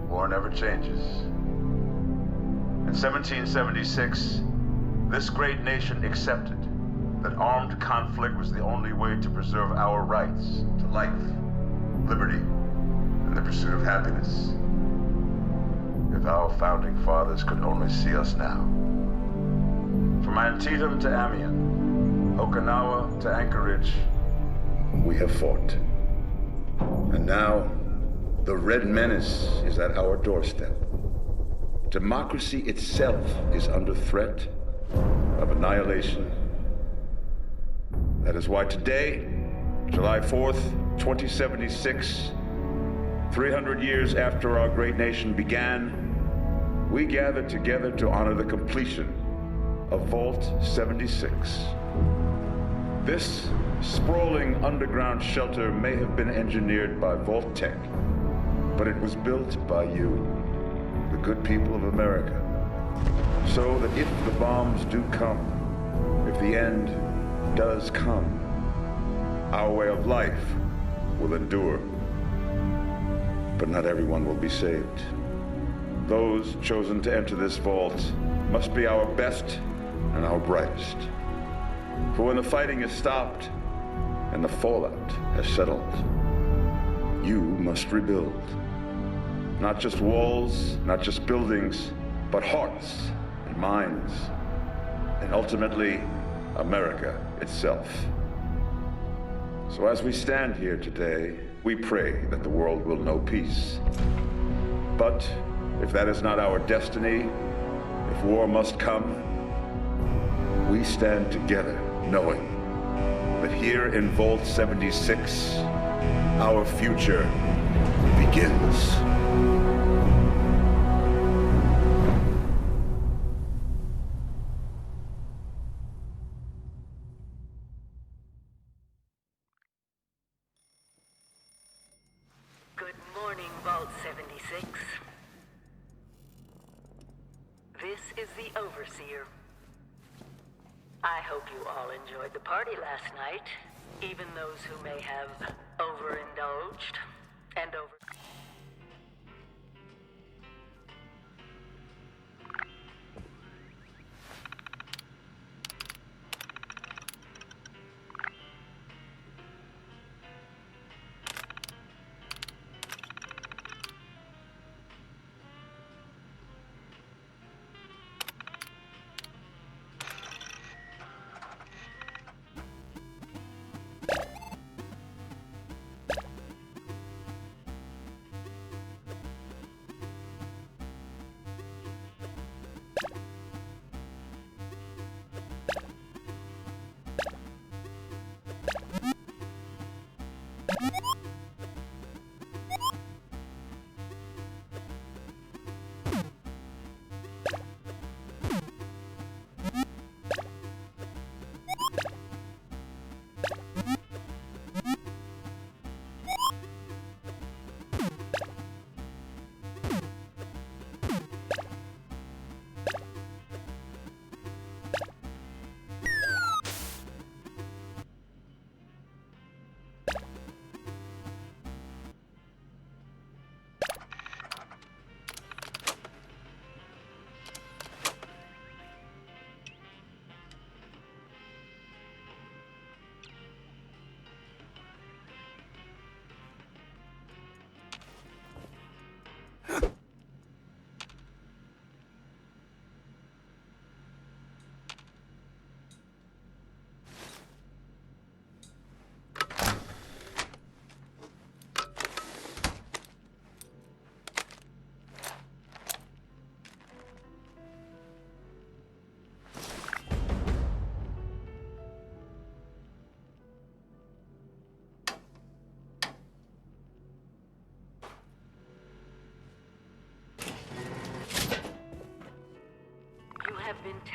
War never changes. In 1776, this great nation accepted that armed conflict was the only way to preserve our rights to life, liberty, and the pursuit of happiness. If our founding fathers could only see us now. From Antietam to Amiens, Okinawa to Anchorage, we have fought. And now, the Red Menace is at our doorstep. Democracy itself is under threat of annihilation. That is why today, July 4th, 2076, 300 years after our great nation began, we gather together to honor the completion of Vault 76. This sprawling underground shelter may have been engineered by Vault Tech, but it was built by you, the good people of America, so that if the bombs do come, if the end does come, our way of life will endure. But not everyone will be saved. Those chosen to enter this vault must be our best and our brightest. For when the fighting is stopped and the fallout has settled, you must rebuild. Not just walls, not just buildings, but hearts and minds, and ultimately, America itself. So as we stand here today, we pray that the world will know peace. But if that is not our destiny, if war must come, we stand together knowing that here in Vault 76, our future begins. Good morning, Vault 76. This is the Overseer. I hope you all enjoyed the party last night, even those who may have overindulged and over...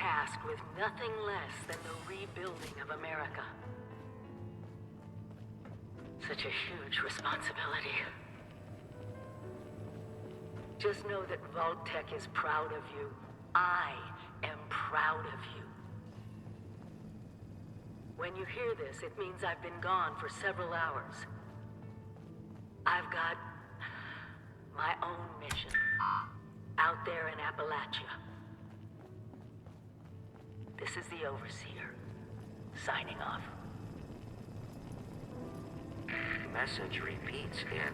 tasked with nothing less than the rebuilding of America. Such a huge responsibility. Just know that Vault-Tec is proud of you. I am proud of you. When you hear this, it means I've been gone for several hours. I've got my own mission out there in Appalachia. This is the Overseer, signing off. Message repeats in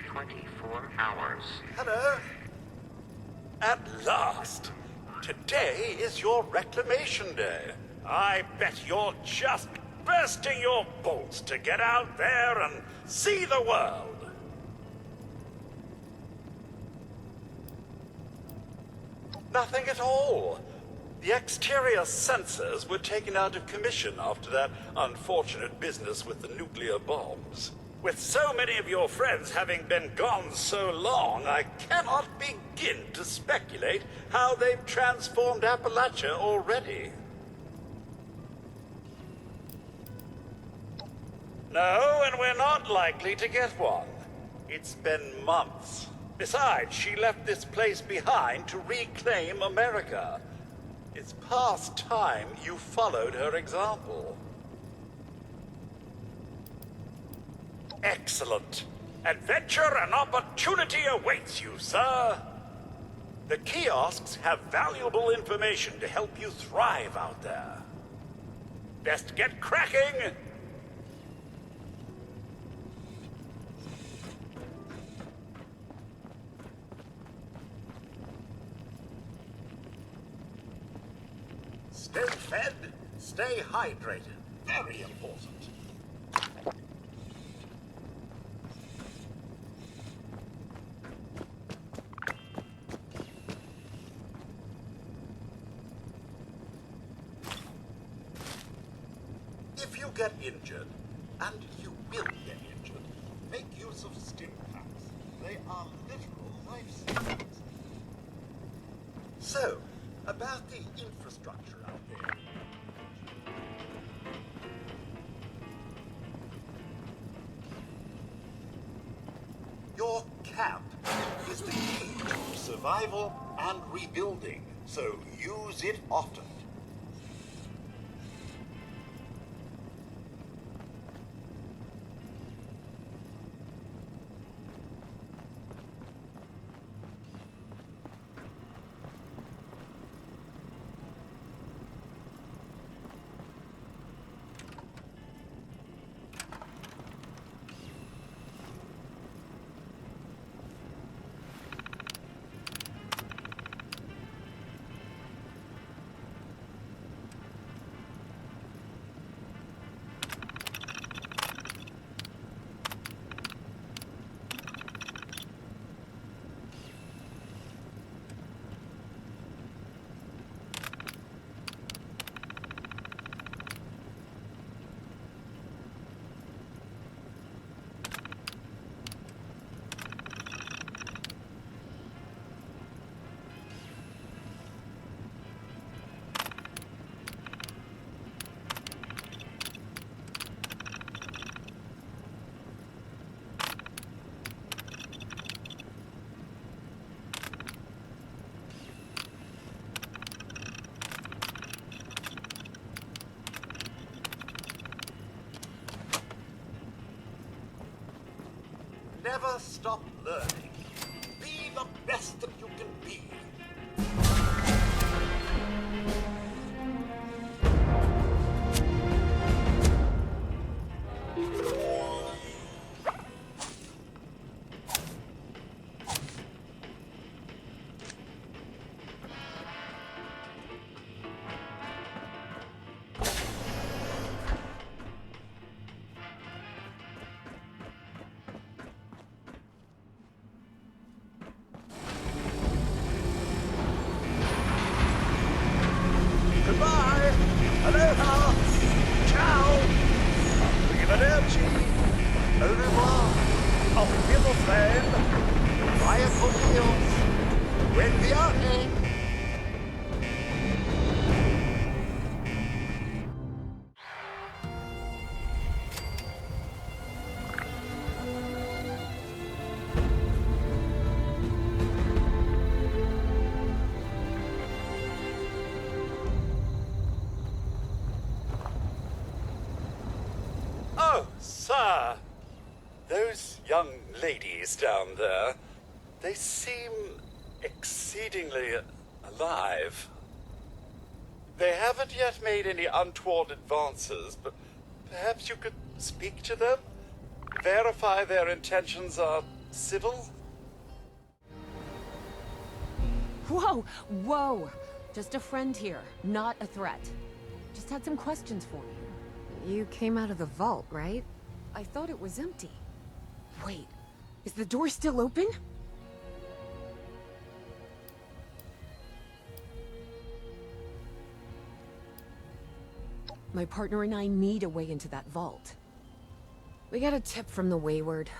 24 hours. Hello? At last! Today is your reclamation day. I bet you're just bursting your bolts to get out there and see the world. Nothing at all. The exterior sensors were taken out of commission after that unfortunate business with the nuclear bombs. With so many of your friends having been gone so long, I cannot begin to speculate how they've transformed Appalachia already. No, and we're not likely to get one. It's been months. Besides, she left this place behind to reclaim America. It's past time you followed her example. Excellent. Adventure and opportunity awaits you, sir. The kiosks have valuable information to help you thrive out there. Best get cracking! Stay fed, stay hydrated. Very important. If you get injured, and you will get injured, make use of stim packs. They are literal lifesavers. So, about the infrastructure out there. Your camp is the key to survival and rebuilding, so use it often. Never stop learning. Be the best that you can be. Goodbye! Aloha! Ciao! Arrivederci! Au revoir! Auf Wiedersehen! Vaya con Dios! Buen viaje! Oh, sir. Those young ladies down there, they seem exceedingly alive. They haven't yet made any untoward advances, but perhaps you could speak to them? Verify their intentions are civil? Whoa, whoa! Just a friend here, not a threat. Just had some questions for you. You came out of the vault, right? I thought it was empty. Wait, is the door still open? My partner and I need a way into that vault. We got a tip from the Wayward.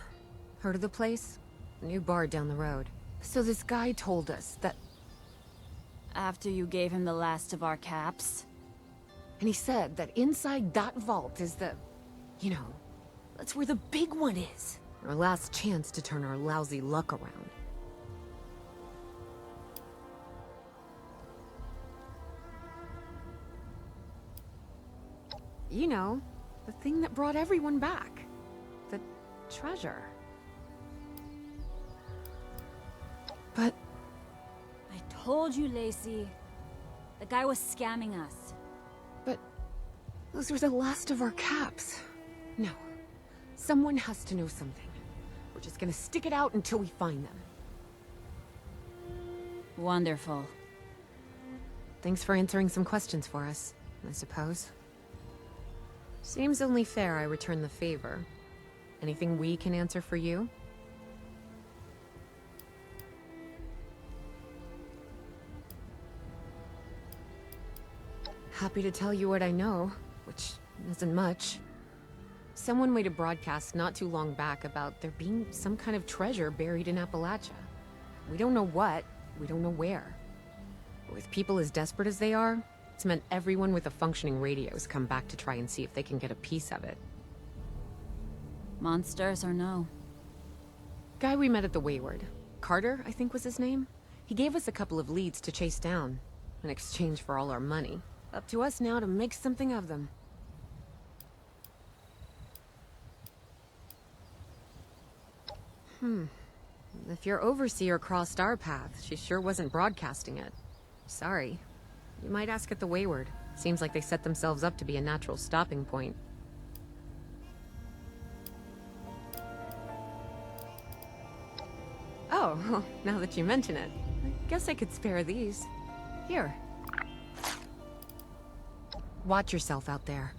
Heard of the place? A new bar down the road. So this guy told us that... After you gave him the last of our caps? And he said that inside that vault is the... You know, that's where the big one is. Our last chance to turn our lousy luck around. You know, the thing that brought everyone back. The treasure. But... I told you, Lacey. The guy was scamming us. But... those were the last of our caps. No. Someone has to know something. We're just gonna stick it out until we find them. Wonderful. Thanks for answering some questions for us, I suppose. Seems only fair I return the favor. Anything we can answer for you? Happy to tell you what I know, which isn't much. Someone made a broadcast not too long back about there being some kind of treasure buried in Appalachia. We don't know what, we don't know where. With people as desperate as they are, it's meant everyone with a functioning radio has come back to try and see if they can get a piece of it. Monsters or no? Guy we met at the Wayward. Carter, I think was his name. He gave us a couple of leads to chase down, in exchange for all our money. Up to us now to make something of them. If your overseer crossed our path, she sure wasn't broadcasting it. Sorry. You might ask at the Wayward. Seems like they set themselves up to be a natural stopping point. Oh, well, now that you mention it, I guess I could spare these. Here. Watch yourself out there.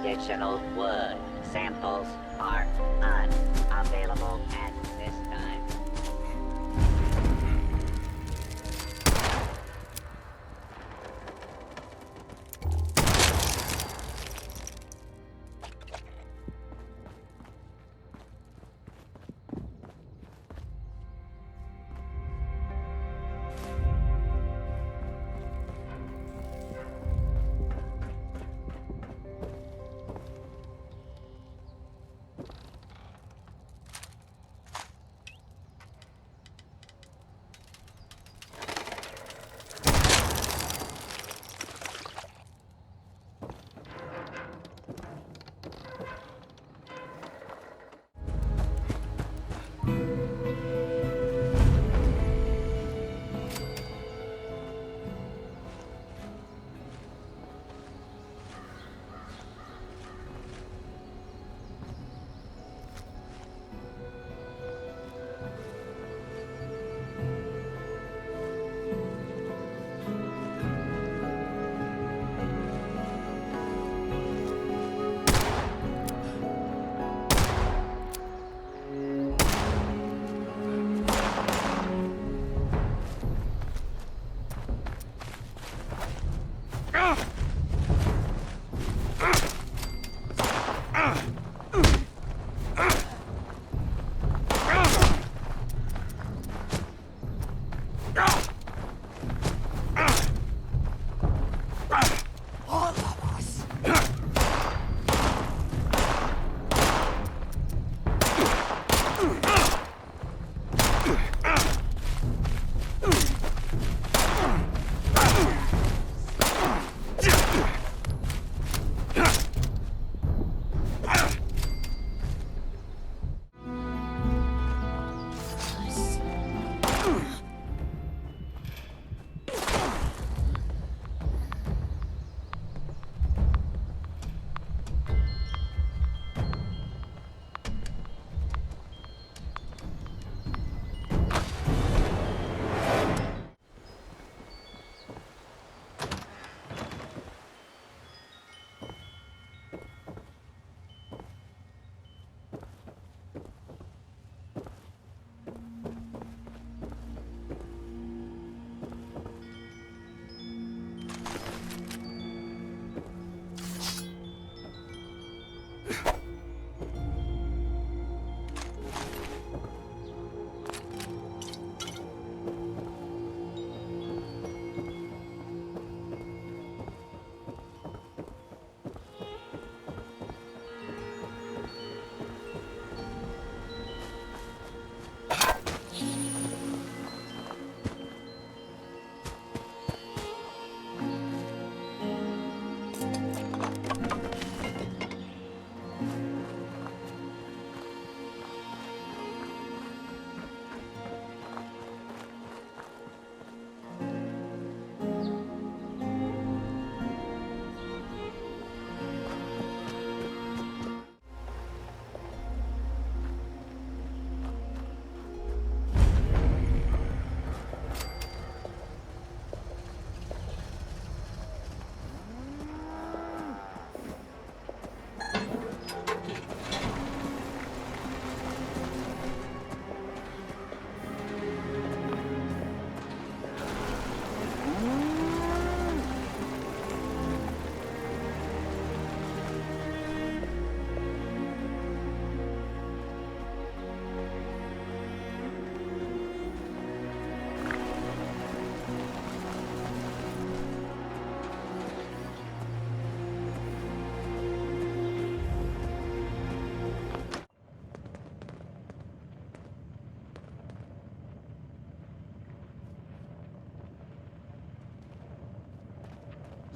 Additional wood samples are unavailable at this time.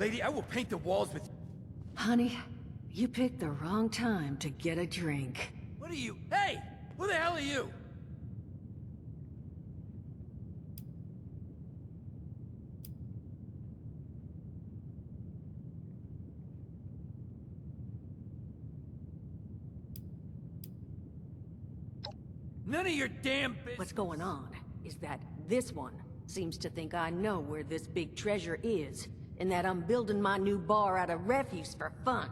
lady, I will paint the walls with... Honey, you picked the wrong time to get a drink. What are you? Hey! Who the hell are you? None of your damn business. What's going on is that this one seems to think I know where this big treasure is, and that I'm building my new bar out of refuse for fun.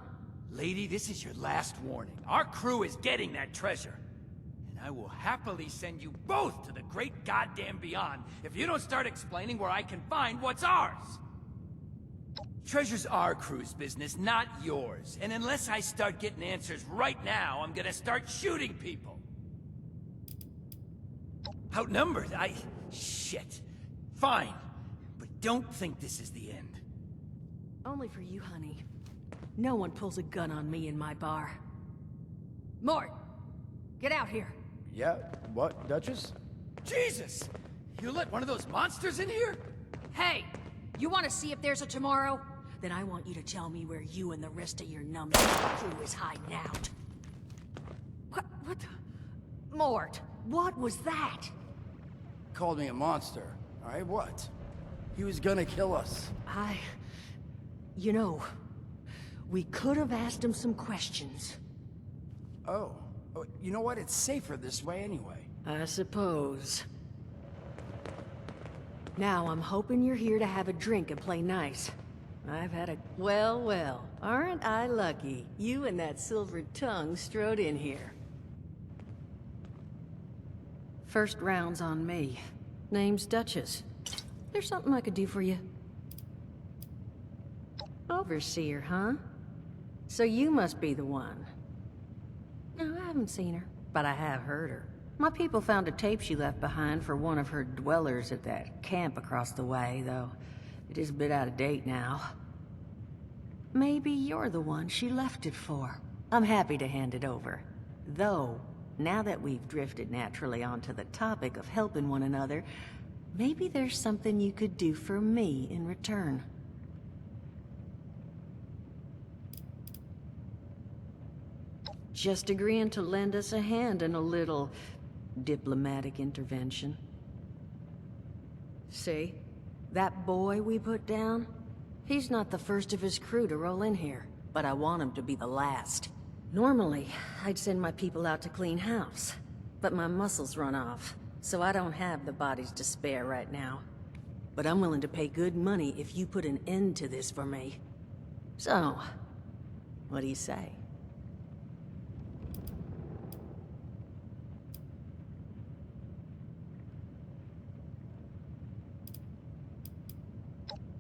Lady, this is your last warning. Our crew is getting that treasure. And I will happily send you both to the great goddamn beyond if you don't start explaining where I can find what's ours. Treasure's our crew's business, not yours. And unless I start getting answers right now, I'm gonna start shooting people. Outnumbered? Shit. Fine. But don't think this is the end. Only for you, honey. No one pulls a gun on me in my bar. Mort! Get out here! Yeah? What, Duchess? Jesus! You let one of those monsters in here? Hey! You want to see if there's a tomorrow? Then I want you to tell me where you and the rest of your numbskull crew is hiding out. What the... Mort, what was that? Called me a monster. Alright, what? He was gonna kill us. You know, we could have asked him some questions. Oh. You know what? It's safer this way anyway. I suppose. Now I'm hoping you're here to have a drink and play nice. I've had a... Well, aren't I lucky? You and that silver tongue strode in here. First round's on me. Name's Duchess. There's something I could do for you. Overseer, huh? So you must be the one. No, I haven't seen her, but I have heard her. My people found a tape she left behind for one of her dwellers at that camp across the way, though it is a bit out of date now. Maybe you're the one she left it for. I'm happy to hand it over. Though, now that we've drifted naturally onto the topic of helping one another, maybe there's something you could do for me in return. Just agreeing to lend us a hand in a little diplomatic intervention. See? That boy we put down? He's not the first of his crew to roll in here, but I want him to be the last. Normally, I'd send my people out to clean house, but my muscles run off, so I don't have the bodies to spare right now. But I'm willing to pay good money if you put an end to this for me. So, what do you say?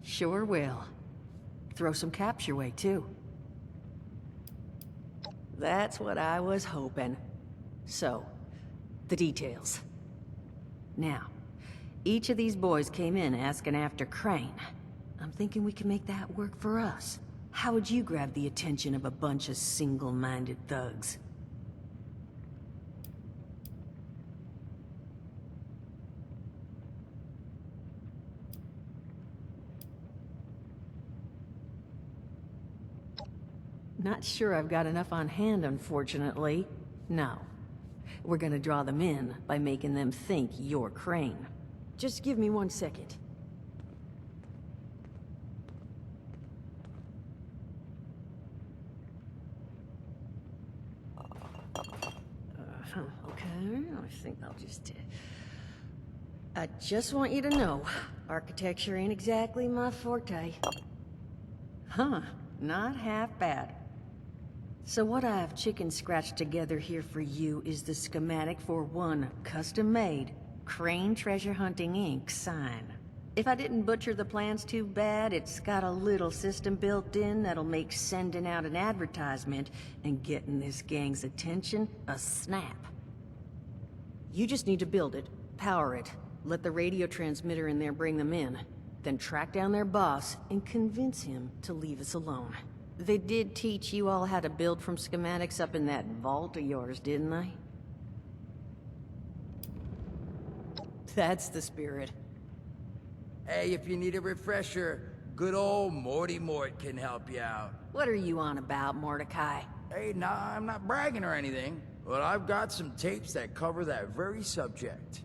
Sure will. Throw some caps your way, too. That's what I was hoping. So, the details. Now, each of these boys came in asking after Crane. I'm thinking we can make that work for us. How would you grab the attention of a bunch of single-minded thugs? Not sure I've got enough on hand, unfortunately. No. We're gonna draw them in by making them think you're Crane. Just give me 1 second. Okay, I think I'll just... I just want you to know, architecture ain't exactly my forte. Huh, not half bad. So what I've chicken scratched together here for you is the schematic for one custom-made Crane Treasure Hunting Inc. sign. If I didn't butcher the plans too bad, it's got a little system built in that'll make sending out an advertisement and getting this gang's attention a snap. You just need to build it, power it, let the radio transmitter in there bring them in, then track down their boss and convince him to leave us alone. They did teach you all how to build from schematics up in that vault of yours, didn't they? That's the spirit. Hey, if you need a refresher, Good old Morty Mort can help you out. What are you on about, Mordecai? Hey, nah, I'm not bragging or anything, but I've got some tapes that cover that very subject.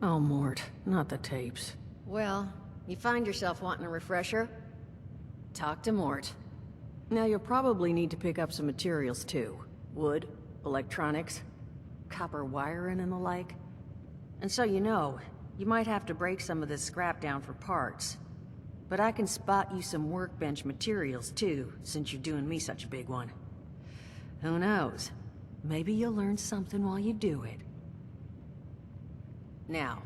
Oh, Mort, not the tapes. Well, you find yourself wanting a refresher? Talk to Mort. Now, you'll probably need to pick up some materials, too. Wood, electronics, copper wiring and the like. And so you know, you might have to break some of this scrap down for parts. But I can spot you some workbench materials, too, since you're doing me such a big one. Who knows? Maybe you'll learn something while you do it. Now,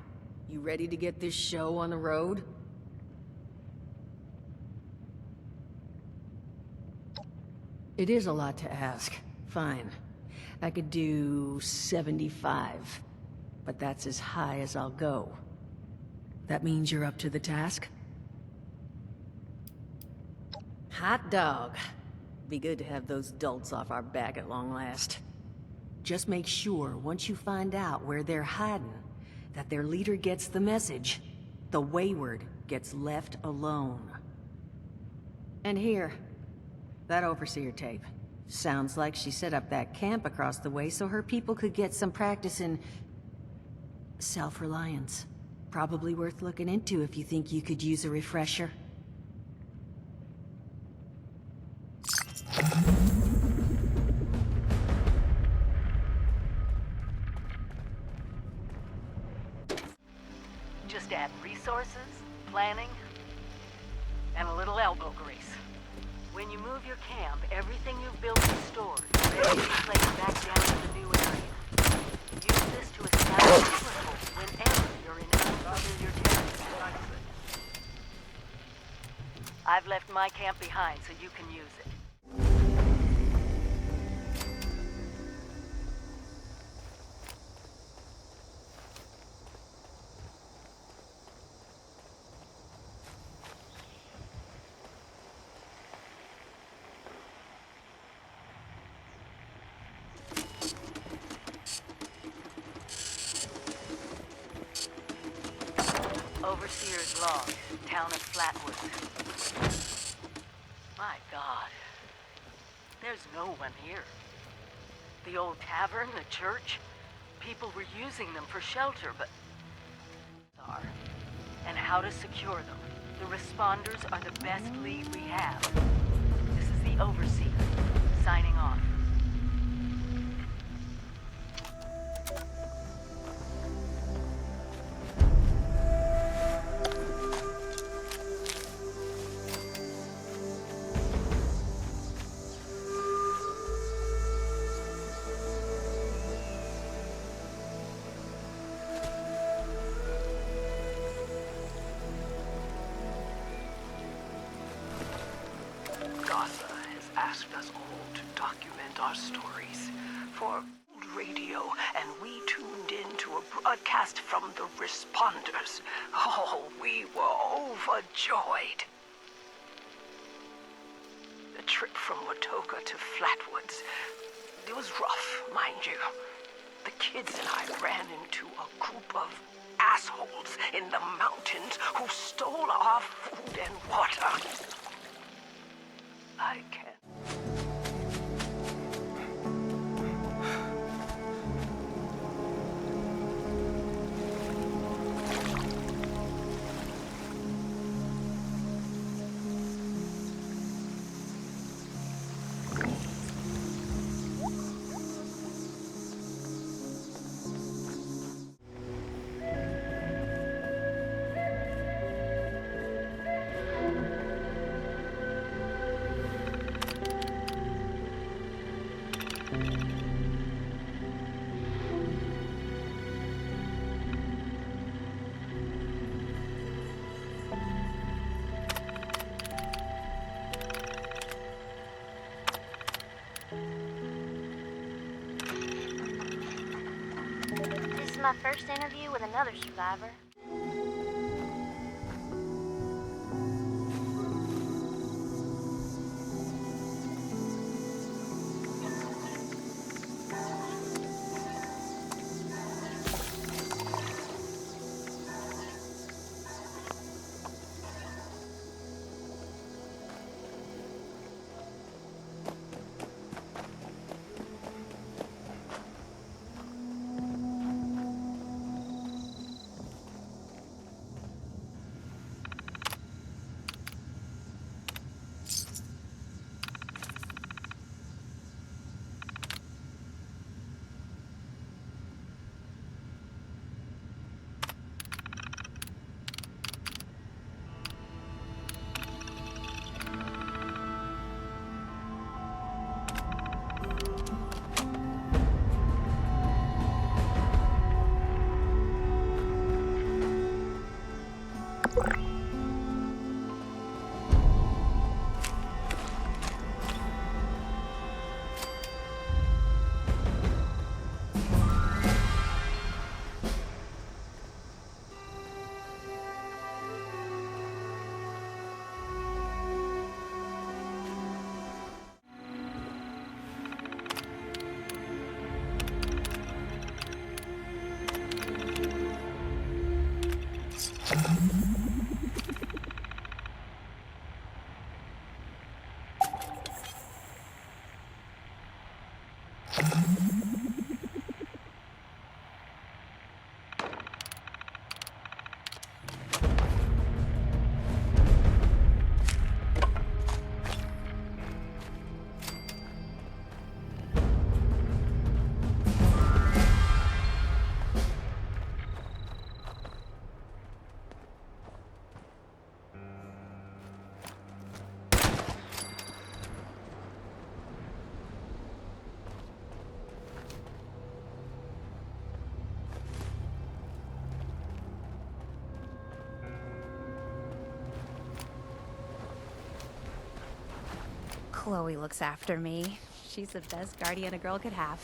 you ready to get this show on the road? It is a lot to ask. Fine. I could do 75. But that's as high as I'll go. That means you're up to the task? Hot dog. Be good to have those dolts off our back at long last. Just make sure, once you find out where they're hiding, that their leader gets the message. The wayward gets left alone. And here, that overseer tape. Sounds like she set up that camp across the way so her people could get some practice in self-reliance. Probably worth looking into if you think you could use a refresher. Just add resources, planning, and a little elbow grease. When you move your camp, everything you've built is stored, ready to be placed back down to the new area. Use this to establish a foothold whenever you're in unfamiliar territory. I've left my camp behind so you can use it. Overseer's log, town of Flatwood. My God. There's no one here. The old tavern, the church, people were using them for shelter, but... And how to secure them. The responders are the best lead we have. This is the Overseer, signing off. Asked us all to document our stories for radio, and we tuned in to a broadcast from the responders. Oh, we were overjoyed. The trip from Watoga to Flatwoods, it was rough, mind you. The kids and I ran into a group of assholes in the mountains who stole our food and water. I can't. This is my first interview with another survivor. Chloe looks after me. She's the best guardian a girl could have.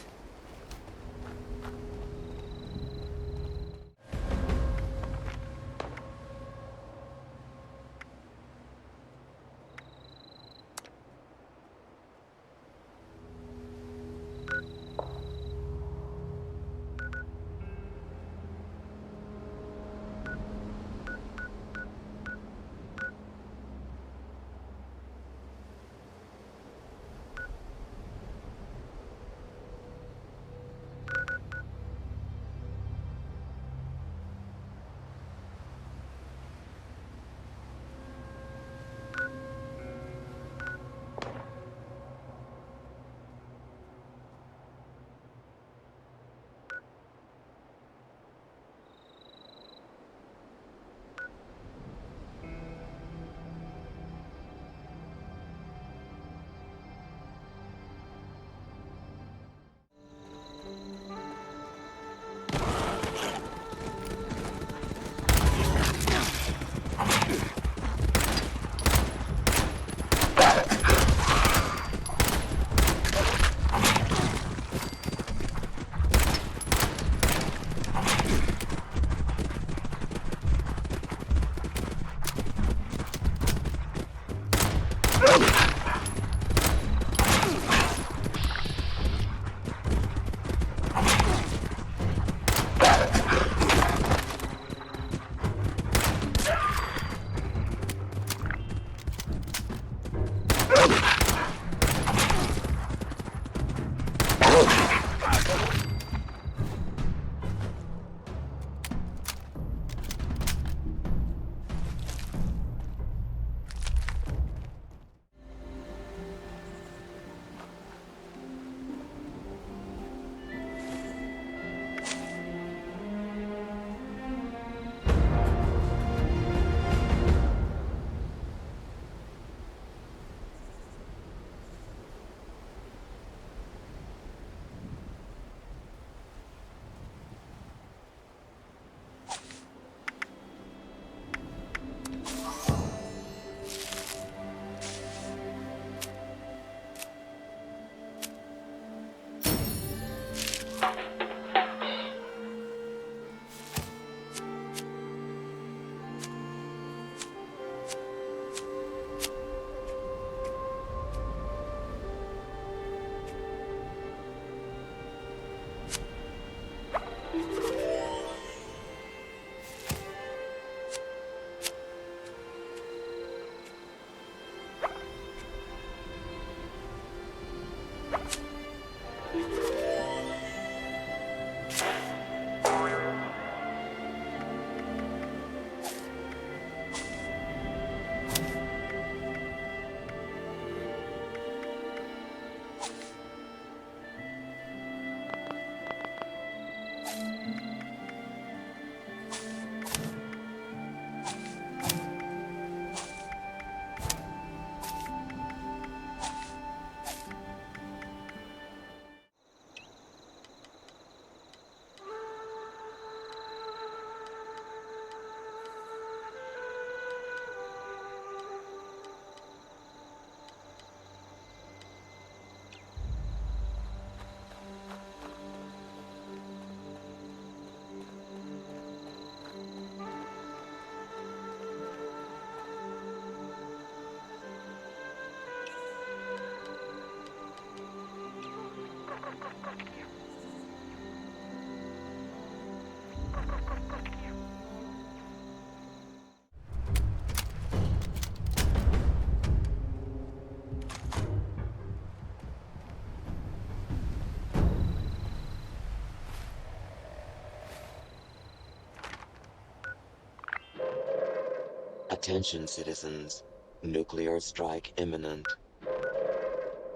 Attention citizens, nuclear strike imminent.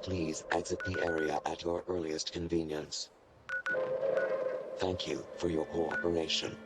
Please exit the area at your earliest convenience. Thank you for your cooperation.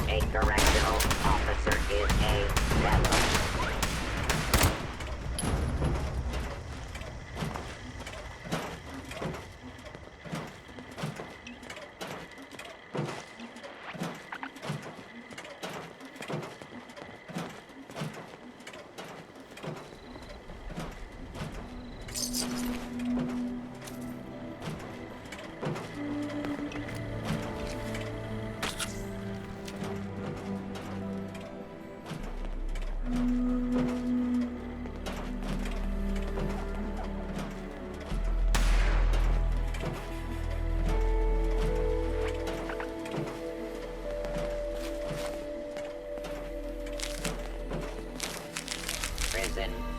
A correctional officer is a felon.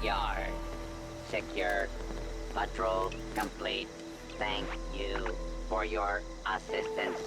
Yard. Secure. Patrol complete. Thank you for your assistance.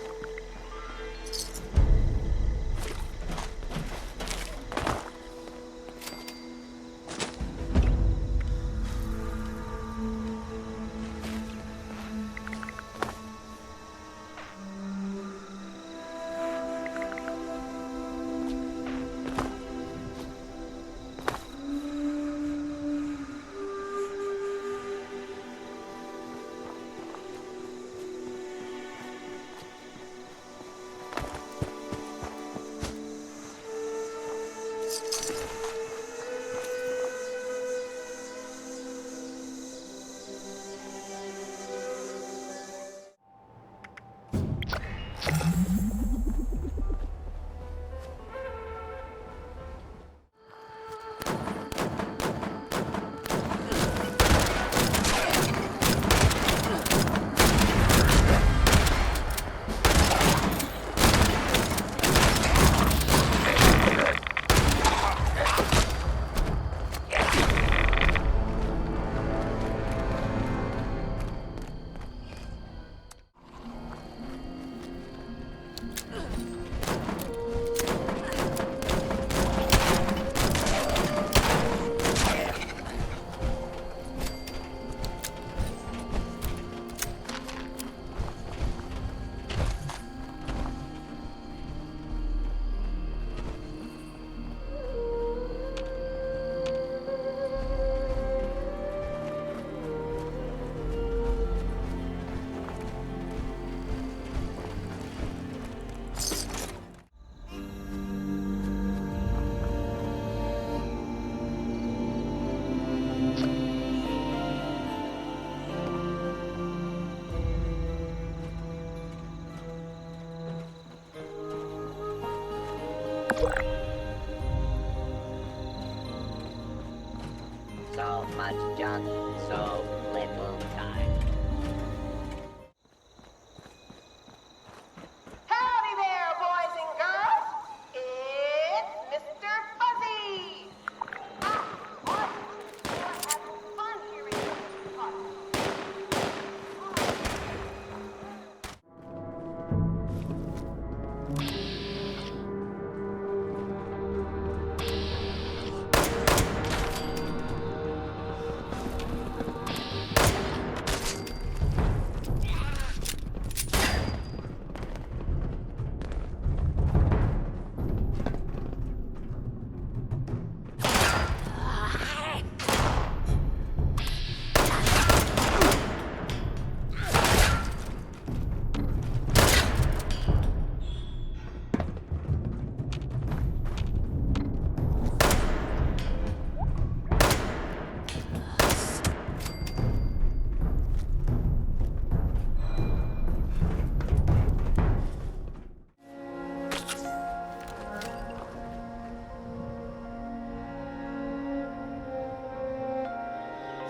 so little time. Howdy there, boys and girls. It's Mr. Fuzzy. We're having fun here in this park.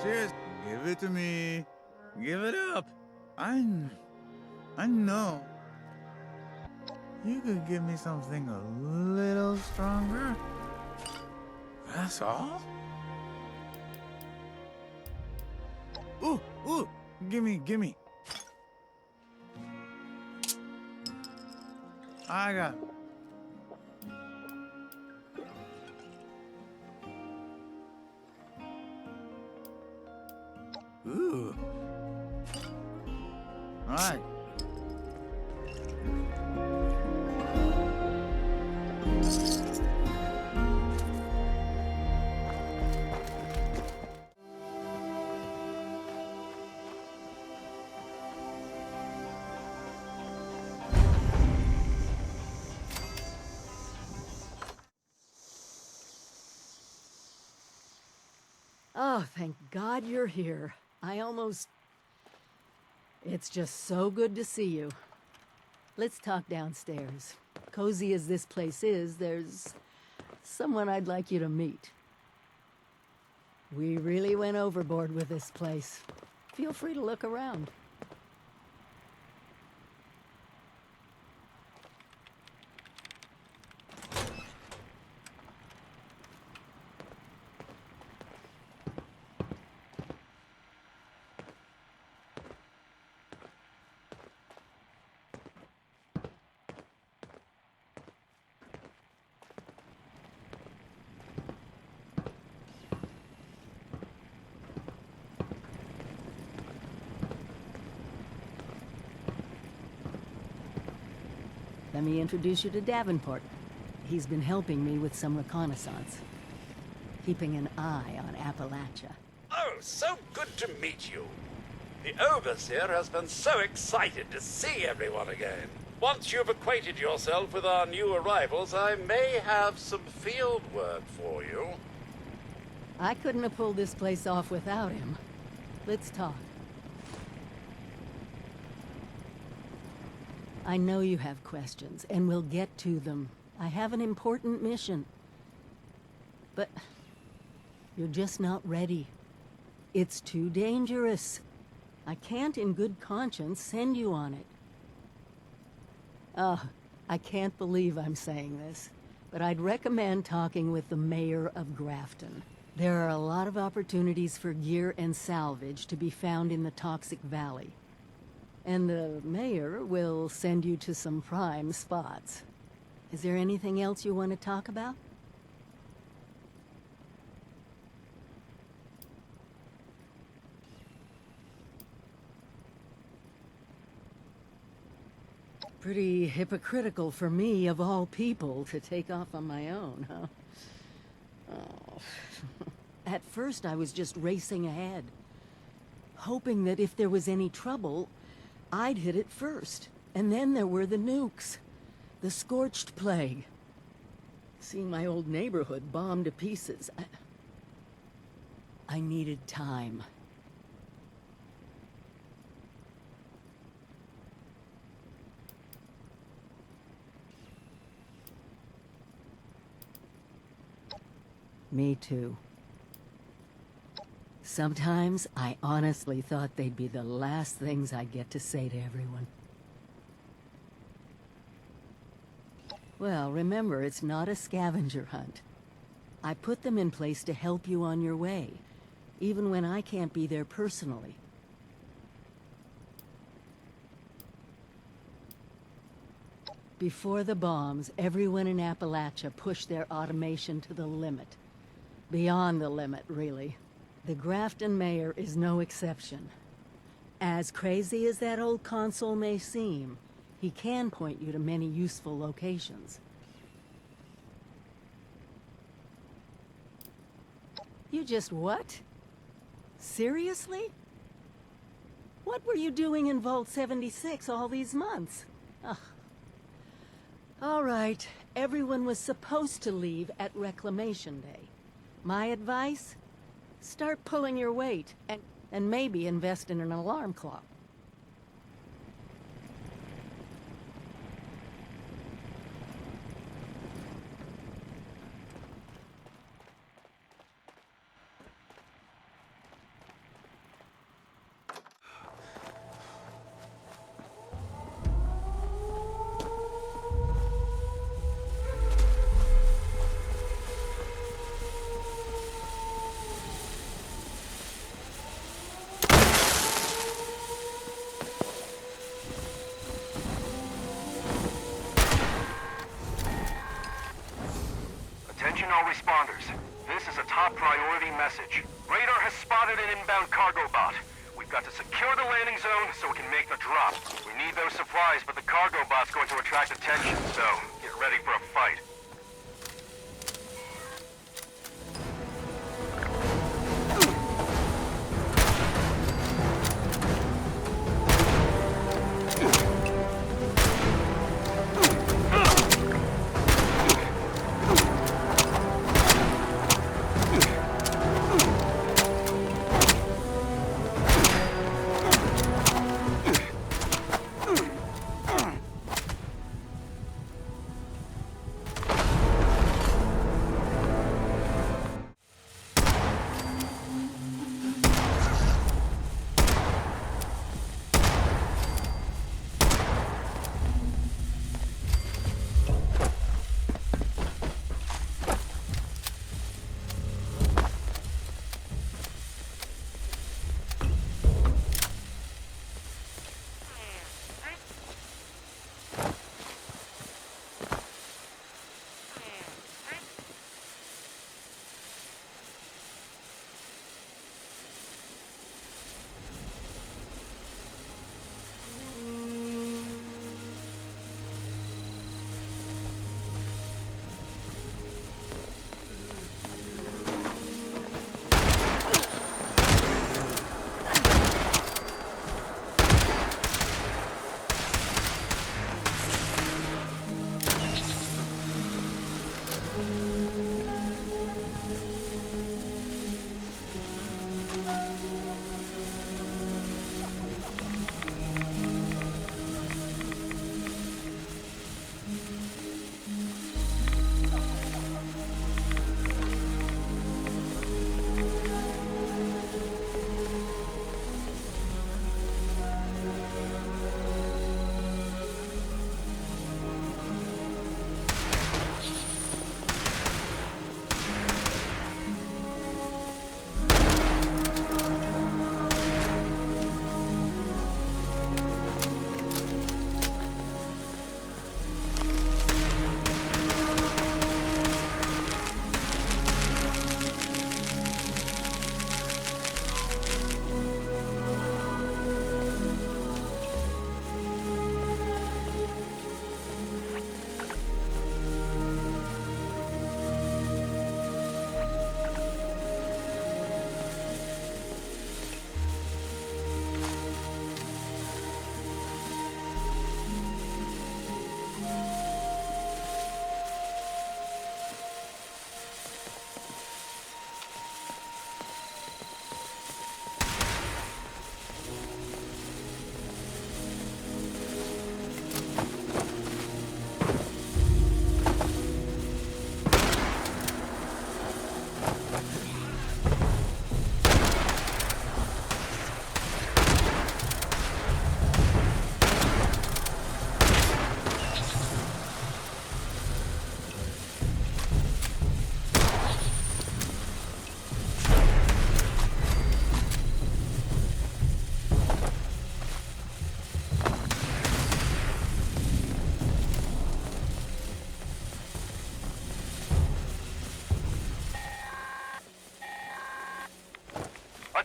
Cheers. Give it to me. Give it up. I know. You could give me something a little stronger. That's all? Ooh, gimme. I got it. Ooh. All right. Oh, thank God you're here. It's just so good to see you. Let's talk downstairs. Cozy as this place is, there's someone I'd like you to meet. We really went overboard with this place. Feel free to look around. Let me introduce you to Davenport. He's been helping me with some reconnaissance, keeping an eye on Appalachia. Oh, so good to meet you. The Overseer has been so excited to see everyone again. Once you've acquainted yourself with our new arrivals, I may have some field work for you. I couldn't have pulled this place off without him. Let's talk. I know you have questions, and we'll get to them. I have an important mission. But you're just not ready. It's too dangerous. I can't in good conscience send you on it. I can't believe I'm saying this, but I'd recommend talking with the mayor of Grafton. There are a lot of opportunities for gear and salvage to be found in the Toxic Valley. And the mayor will send you to some prime spots. Is there anything else you want to talk about? Pretty hypocritical for me, of all people, to take off on my own, huh? Oh. At first, I was just racing ahead, hoping that if there was any trouble, I'd hit it first. And then there were the nukes. The scorched plague. Seeing my old neighborhood bombed to pieces. I needed time. Me too. Sometimes I honestly thought they'd be the last things I'd get to say to everyone. Well, remember, it's not a scavenger hunt. I put them in place to help you on your way, even when I can't be there personally. Before the bombs, everyone in Appalachia pushed their automation to the limit. Beyond the limit, really. The Grafton mayor is no exception. As crazy as that old console may seem, he can point you to many useful locations. You just what? Seriously? What were you doing in Vault 76 all these months? Ugh. All right, everyone was supposed to leave at Reclamation Day. My advice? Start pulling your weight, and maybe invest in an alarm clock. Attention all responders. This is a top priority message. Radar has spotted an inbound cargo bot. We've got to secure the landing zone so we can make the drop. We need those supplies, but the cargo bot's going to attract attention, so get ready for a fight.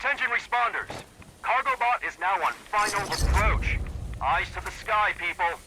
Attention responders. Cargo bot is now on final approach. Eyes to the sky, people.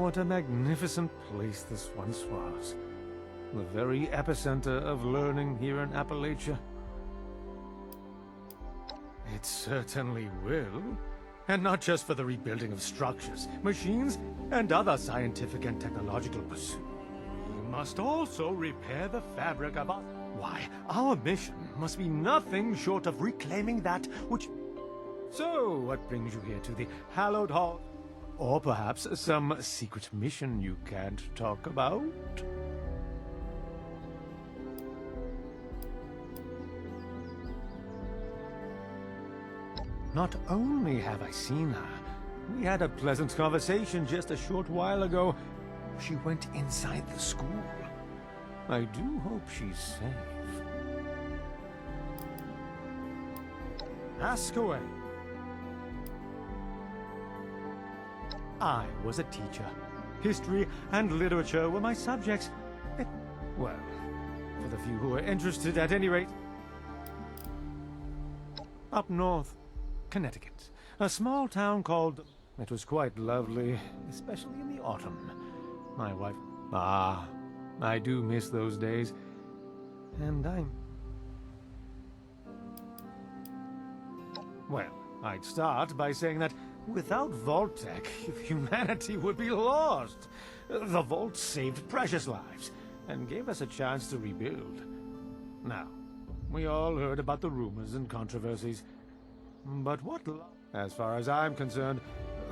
What a magnificent place this once was. The very epicenter of learning here in Appalachia. It certainly will. And not just for the rebuilding of structures, machines, and other scientific and technological pursuits. We must also repair the fabric of our... Why, our mission must be nothing short of reclaiming that which... So, what brings you here to the hallowed hall? Or perhaps some secret mission you can't talk about? Not only have I seen her, we had a pleasant conversation just a short while ago. She went inside the school. I do hope she's safe. Ask away. I was a teacher. History and literature were my subjects. Well, for the few who are interested at any rate. Up north, Connecticut. A small town called... It was quite lovely, especially in the autumn. My wife... I do miss those days. And I'm... Well, I'd start by saying that without Vault-Tech, humanity would be lost. The Vault saved precious lives and gave us a chance to rebuild. Now, we all heard about the rumors and controversies. But as far as I'm concerned,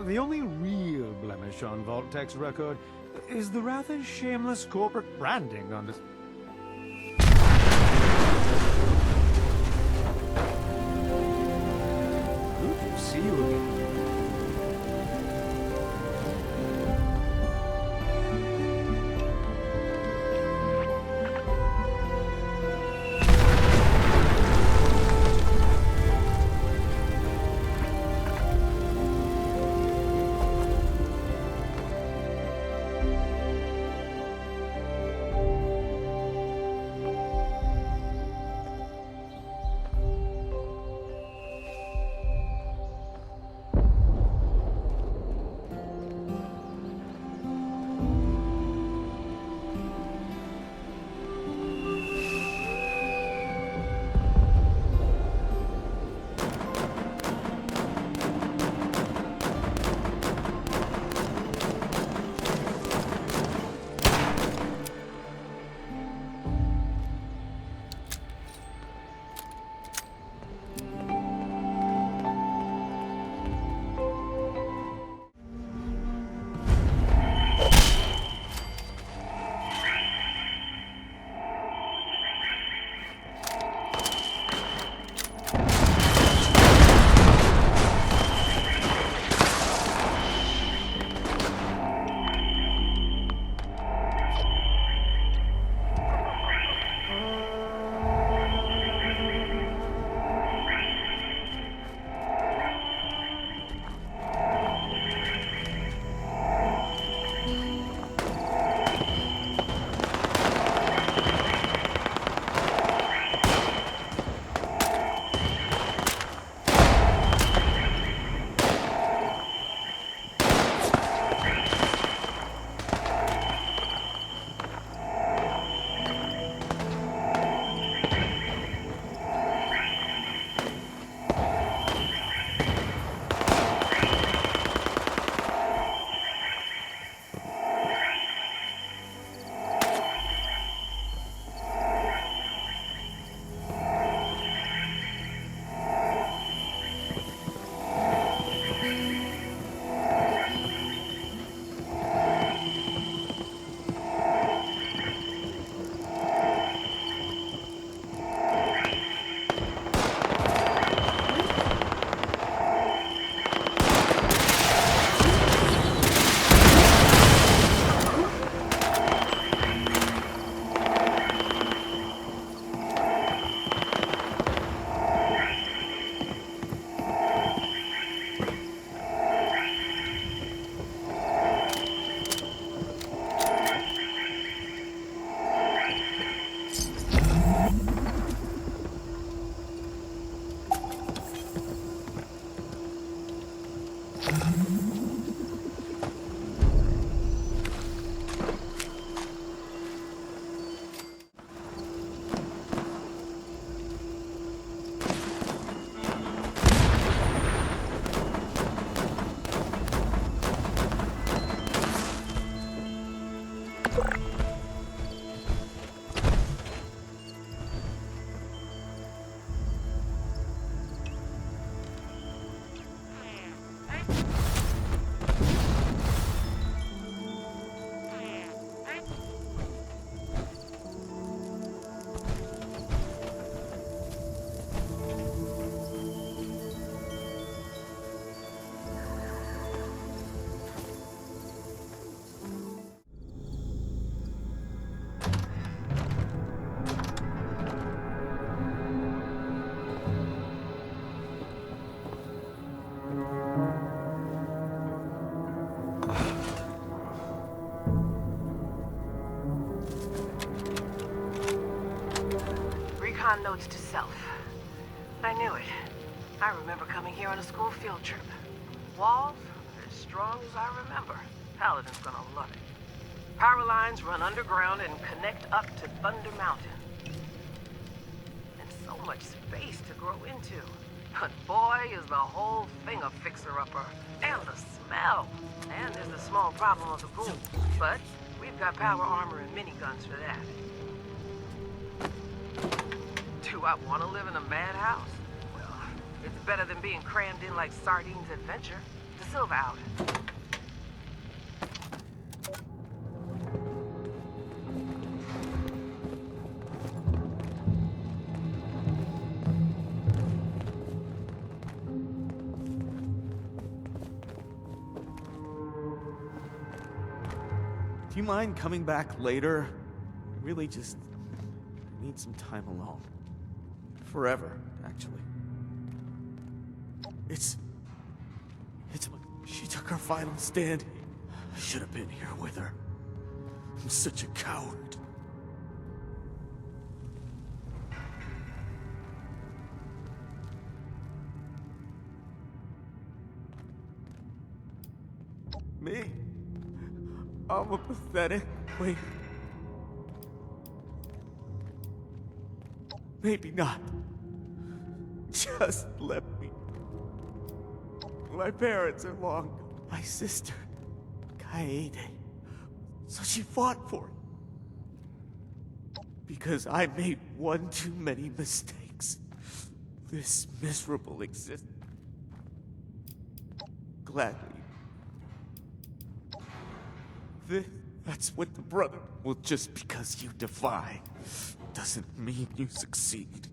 the only real blemish on Vault-Tech's record is the rather shameless corporate branding on this... Good to see you again. Recon notes to self. I knew it. I remember coming here on a school field trip. Walls as strong as I remember. Paladin's gonna love it. Power lines run underground and connect up to Thunder Mountain. And so much space to grow into. But boy, is the whole thing a fixer-upper. And the smell. And there's the small problem of the ghouls. But we've got power armor and miniguns for that. Do I want to live in a madhouse? Well, it's better than being crammed in like sardines at Venture. The Silva out. Do you mind coming back later? I really just need some time alone. Forever, actually. It's she took her final stand. I should have been here with her. I'm such a coward. Me? I'm a pathetic. Wait. Maybe not. Just let me. My parents are long gone. My sister, Kaede. So she fought for it. Because I made one too many mistakes. This miserable existence. Gladly. That's what the brother. Well, just because you defy doesn't mean you succeed.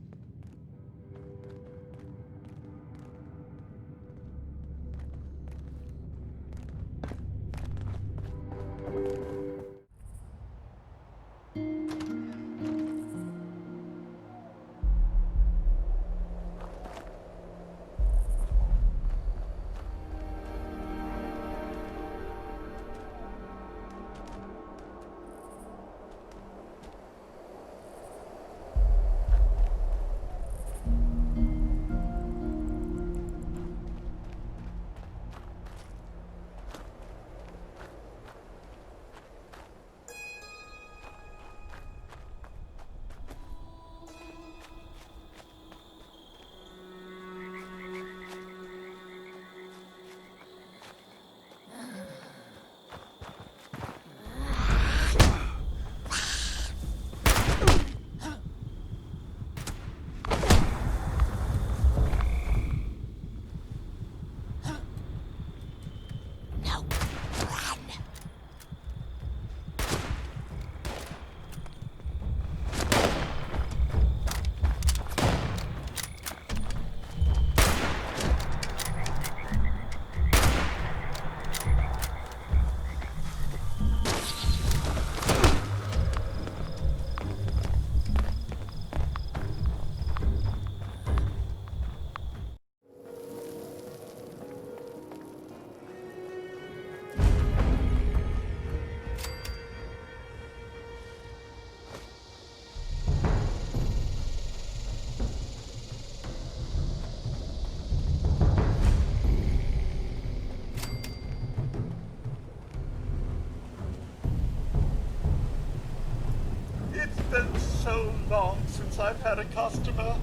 So long since I've had a customer.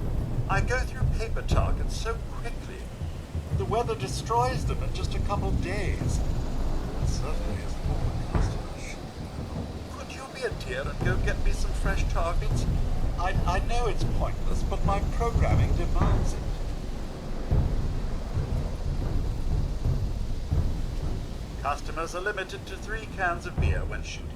I go through paper targets so quickly. The weather destroys them in just a couple days. It certainly isn't all the customers. Could you be a dear and go get me some fresh targets? I know it's pointless, but my programming demands it. Customers are limited to 3 cans of beer when shooting.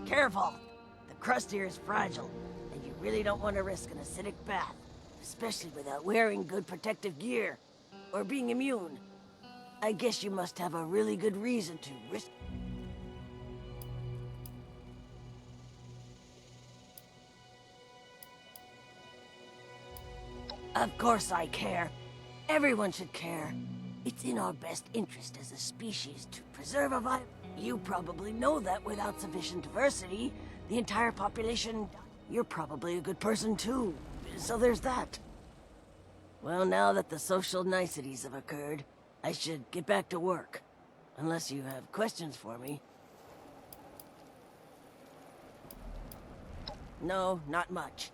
Careful! The crust here is fragile, and you really don't want to risk an acidic bath, especially without wearing good protective gear, or being immune. I guess you must have a really good reason to risk... Of course I care. Everyone should care. It's in our best interest as a species to preserve a vibe. You probably know that without sufficient diversity, the entire population... You're probably a good person too, so there's that. Well, now that the social niceties have occurred, I should get back to work. Unless you have questions for me. No, not much.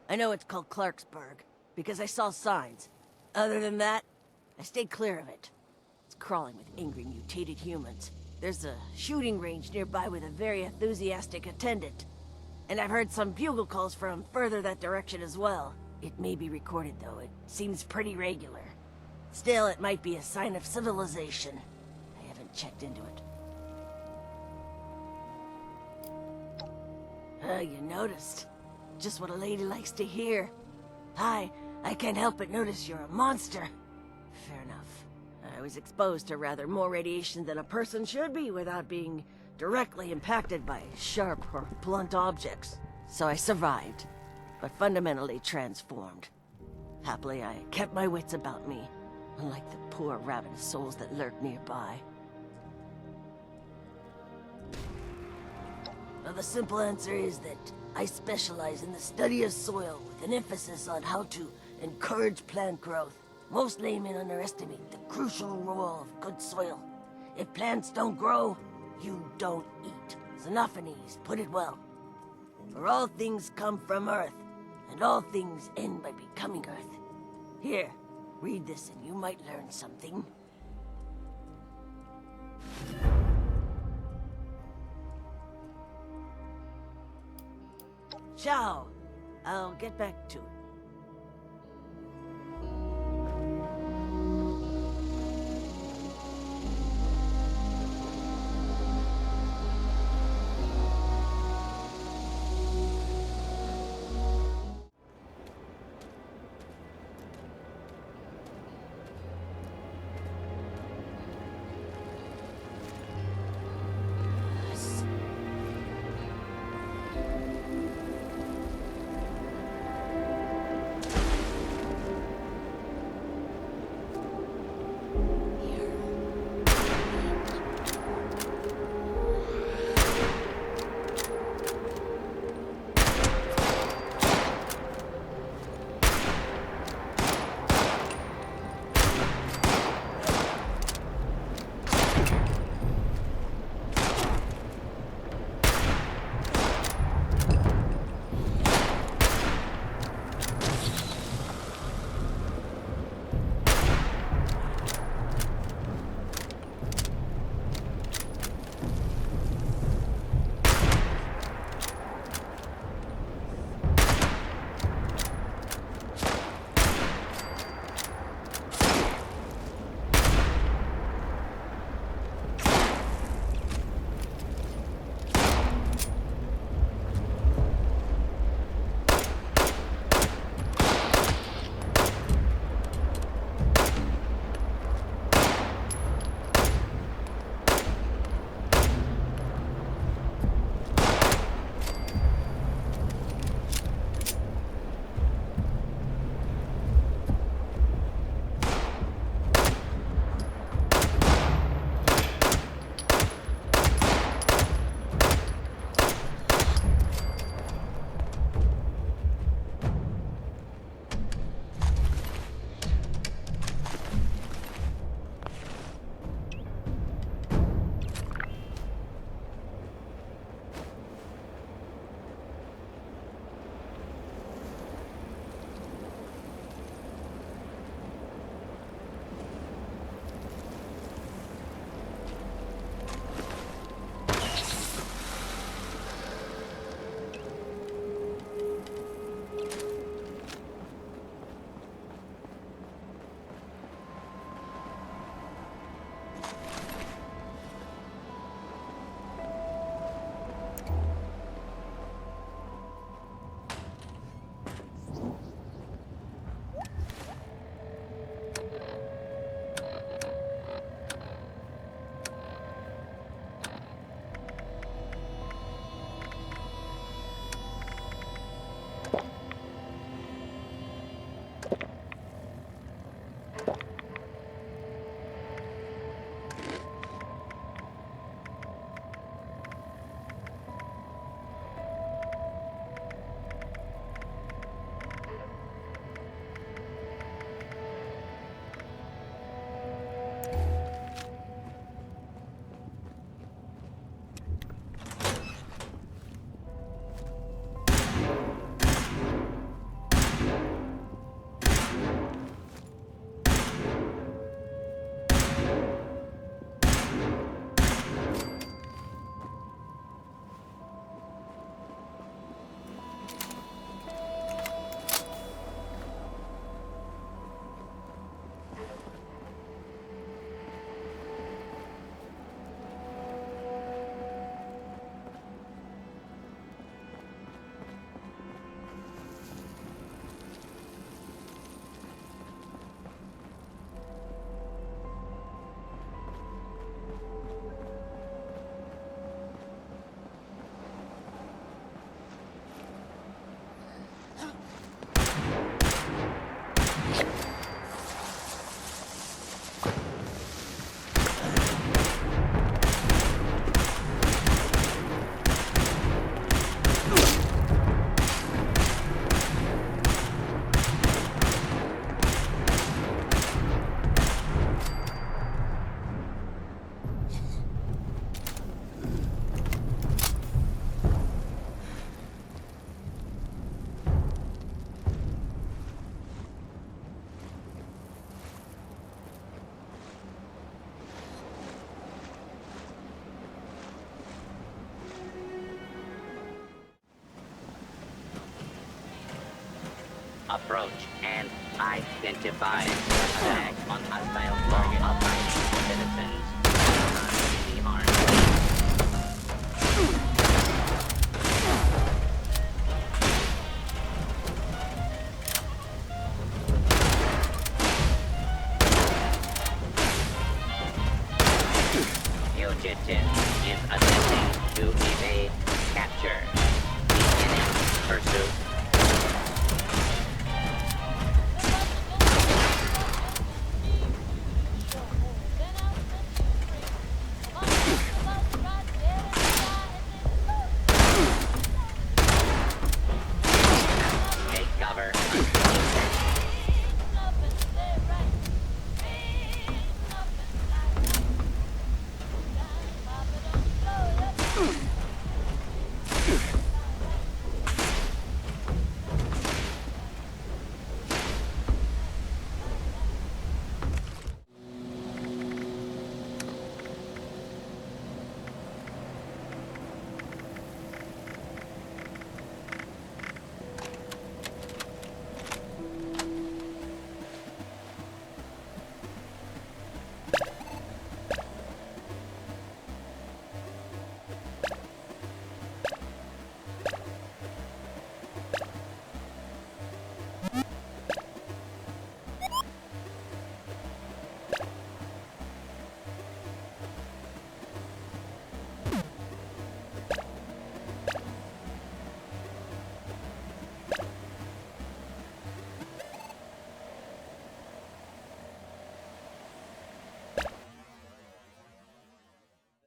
I know it's called Clarksburg, because I saw signs. Other than that, I stayed clear of it. It's crawling with angry mutated humans. There's a shooting range nearby with a very enthusiastic attendant. And I've heard some bugle calls from further that direction as well. It may be recorded though, it seems pretty regular. Still, it might be a sign of civilization. I haven't checked into it. You noticed. Just what a lady likes to hear. Hi, I can't help but notice you're a monster. Fair enough. I was exposed to rather more radiation than a person should be without being directly impacted by sharp or blunt objects. So I survived, but fundamentally transformed. Happily, I kept my wits about me, unlike the poor ravenous souls that lurk nearby. Well, the simple answer is that I specialize in the study of soil with an emphasis on how to encourage plant growth. Most laymen underestimate the crucial role of good soil. If plants don't grow, you don't eat. Xenophanes put it well. For all things come from Earth, and all things end by becoming Earth. Here, read this and you might learn something. Ciao. I'll get back to it. Approach and identify. Attack on hostile target. Citizens.